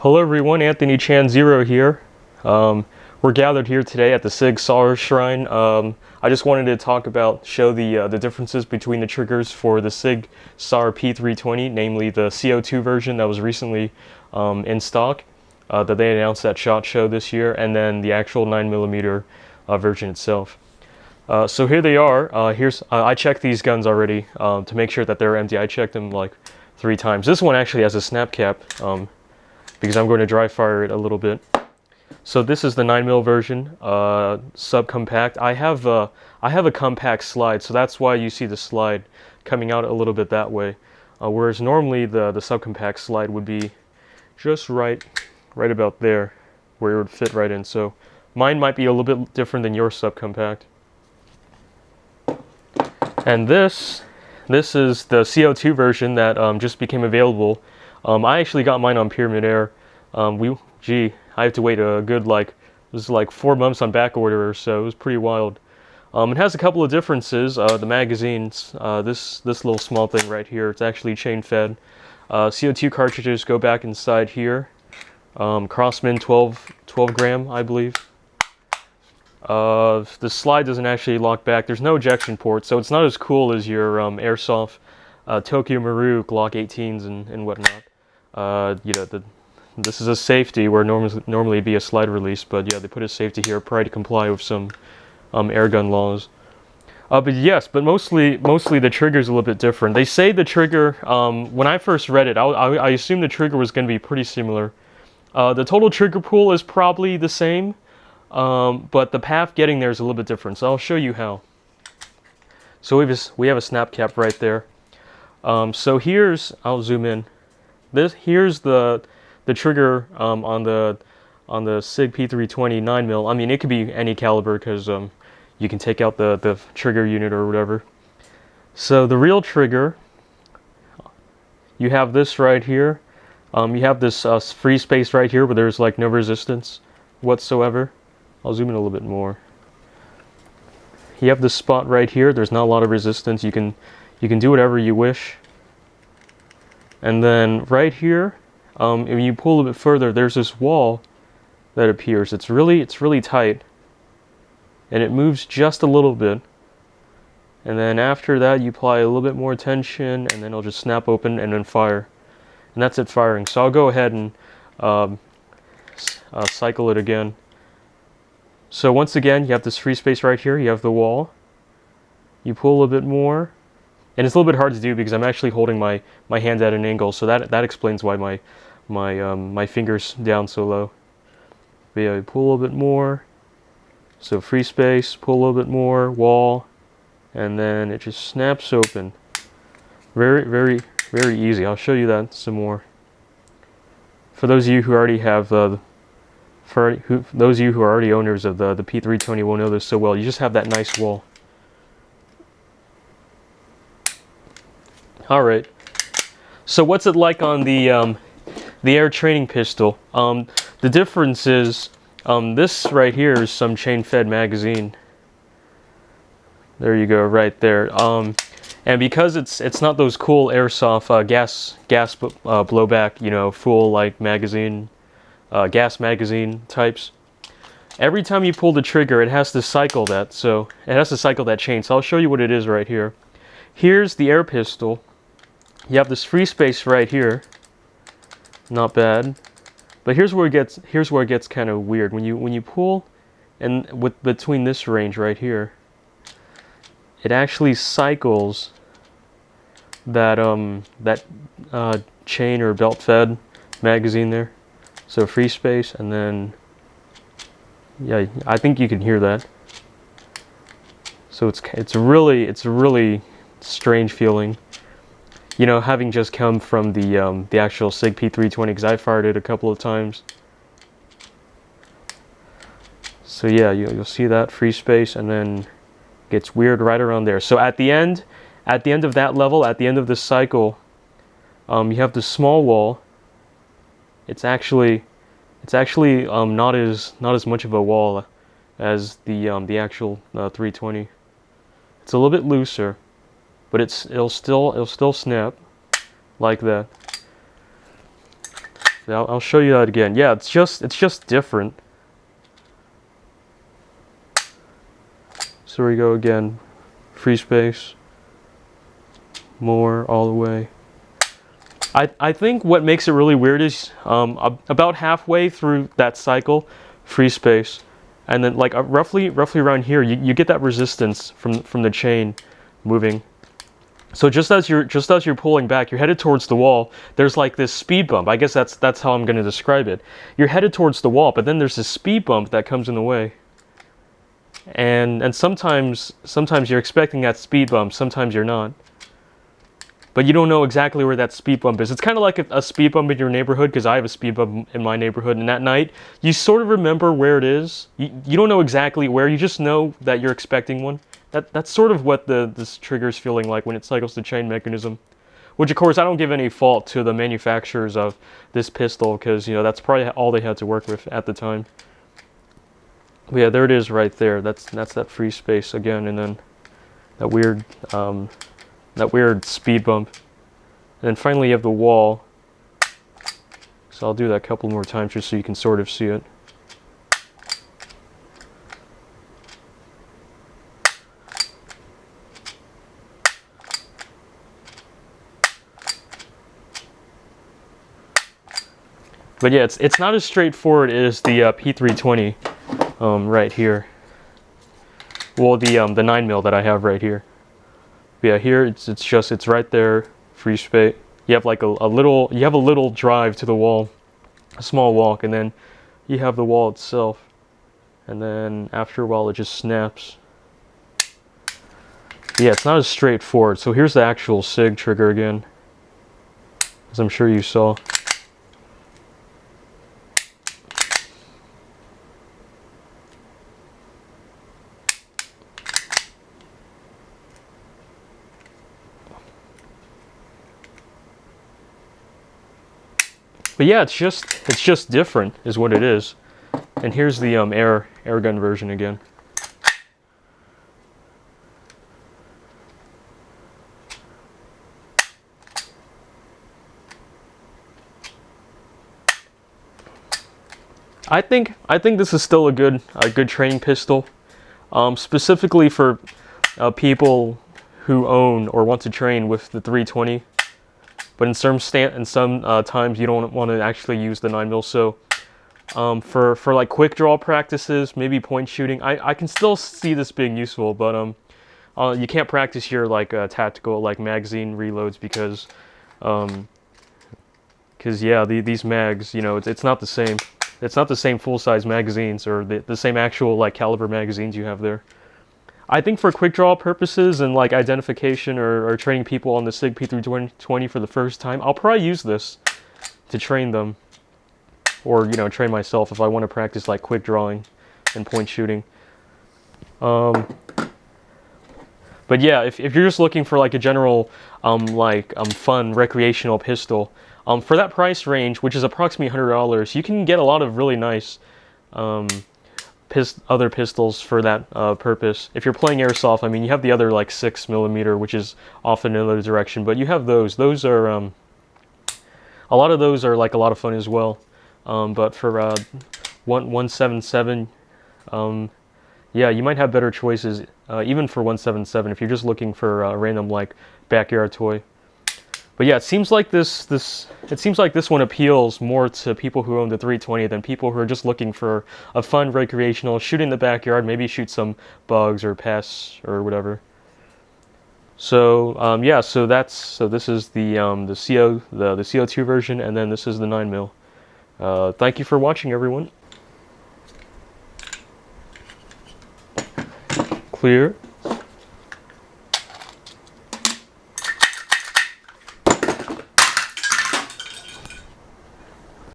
Hello everyone, Anthony Chan Zero here. We're gathered here today at the Sig Sauer Shrine. I just wanted to show the differences between the triggers for the Sig Sauer P320, namely the CO2 version that was recently in stock, that they announced at SHOT Show this year, and then the actual 9mm version itself. So here they are. I checked these guns already to make sure that they're empty. I checked them like 3 times. This one actually has a snap cap. Because I'm going to dry fire it a little bit. So this is the 9mm version, subcompact. I have a compact slide, so that's why you see the slide coming out a little bit that way. Whereas normally the subcompact slide would be just right about there, where it would fit right in. So mine might be a little bit different than your subcompact. And this is the CO2 version that just became available. I actually got mine on Pyramyd Air. I have to wait a good it was like 4 months on back order or so. It was pretty wild. It has a couple of differences. The magazines, this little small thing right here, it's actually chain fed. CO2 cartridges go back inside here. Crossman 12 gram, I believe. The slide doesn't actually lock back. There's no ejection port, so it's not as cool as your airsoft Tokyo Maru Glock 18s and whatnot. This is a safety where normally it'd be a slide release, but yeah, they put a safety here, probably to comply with some airgun laws. But mostly the trigger's a little bit different. They say the trigger, when I first read it, I assumed the trigger was going to be pretty similar. The total trigger pull is probably the same, but the path getting there is a little bit different, so I'll show you how. So we have a snap cap right there. So I'll zoom in. Here's the trigger on the Sig P320 9mm. I mean, it could be any caliber because you can take out the trigger unit or whatever. So the real trigger, you have this right here. You have this free space right here where there's like no resistance whatsoever. I'll zoom in a little bit more. You have this spot right here. There's not a lot of resistance. You can do whatever you wish. And then right here, when you pull a bit further, there's this wall that appears. It's really tight, and it moves just a little bit. And then after that, you apply a little bit more tension, and then it'll just snap open and then fire. And that's it firing. So I'll go ahead and cycle it again. So once again, you have this free space right here. You have the wall. You pull a little bit more. And it's a little bit hard to do because I'm actually holding my hand at an angle, so that explains why my finger's down so low. But yeah, pull a little bit more. So free space, pull a little bit more, wall, and then it just snaps open. Very easy. I'll show you that some more. For those of you who already have those of you who are already owners of the P320 will know this so well. You just have that nice wall. All right. So what's it like on the air training pistol? The difference is this right here is some chain-fed magazine. There you go, right there. And because it's not those cool airsoft gas blowback, full like magazine, gas magazine types. Every time you pull the trigger, it has to cycle that. So it has to cycle that chain. So I'll show you what it is right here. Here's the air pistol. You have this free space right here. Not bad. But here's where it gets kind of weird. When you pull, and between this range right here, it actually cycles that chain or belt fed magazine there. So free space, and then yeah, I think you can hear that. So it's a really strange feeling. Having just come from the actual Sig P320, because I fired it a couple of times. So yeah, you'll see that free space, and then it gets weird right around there. So at the end of that level, at the end of this cycle, you have this small wall. It's actually not as much of a wall as the actual 320. It's a little bit looser. But it'll still snap like that. I'll show you that again. Yeah, it's just different. So we go again, free space, more, all the way. I think what makes it really weird is about halfway through that cycle, free space, and then like roughly around here, you get that resistance from the chain moving. So just as you're pulling back, you're headed towards the wall. There's like this speed bump. I guess that's how I'm going to describe it. You're headed towards the wall, but then there's this speed bump that comes in the way. And sometimes you're expecting that speed bump, sometimes you're not. But you don't know exactly where that speed bump is. It's kind of like a speed bump in your neighborhood, because I have a speed bump in my neighborhood, and at night, you sort of remember where it is. You don't know exactly where, you just know that you're expecting one. That's sort of what this trigger is feeling like when it cycles the chain mechanism. Which, of course, I don't give any fault to the manufacturers of this pistol, because, you know, that's probably all they had to work with at the time. But yeah, there it is right there. That's that free space again, and then that weird speed bump. And then finally you have the wall. So I'll do that a couple more times just so you can sort of see it. But yeah, it's not as straightforward as the P320 right here. Well, the 9mm that I have right here. But yeah, here it's right there, free space. You have like a little drive to the wall, a small walk, and then you have the wall itself. And then after a while it just snaps. Yeah, it's not as straightforward. So here's the actual Sig trigger again, as I'm sure you saw. But yeah, it's just different, is what it is. And here's the air gun version again. I think this is still a good training pistol, specifically for people who own or want to train with the 320. But in some times you don't want to actually use the 9mm. So for like quick draw practices, maybe point shooting, I can still see this being useful. But you can't practice your like tactical like magazine reloads because yeah, these mags, you know, it's not the same. It's not the same full-size magazines or the same actual like caliber magazines you have there. I think for quick draw purposes and like identification or training people on the Sig P320 for the first time, I'll probably use this to train them, or you know, train myself if I want to practice like quick drawing and point shooting. But yeah, if you're just looking for like a general fun recreational pistol, for that price range, which is approximately $100, you can get a lot of really nice other pistols for that purpose. If you're playing airsoft, I mean, you have the other like 6mm, which is off in another direction, but you have those. Those are a lot of those are like a lot of fun as well. But for 177, yeah, you might have better choices even for 177 if you're just looking for a random like backyard toy. But yeah, it seems like this one appeals more to people who own the 320 than people who are just looking for a fun recreational shoot in the backyard, maybe shoot some bugs or pests or whatever. So yeah, so this is the CO2 version, and then this is the 9mm. Thank you for watching, everyone. Clear.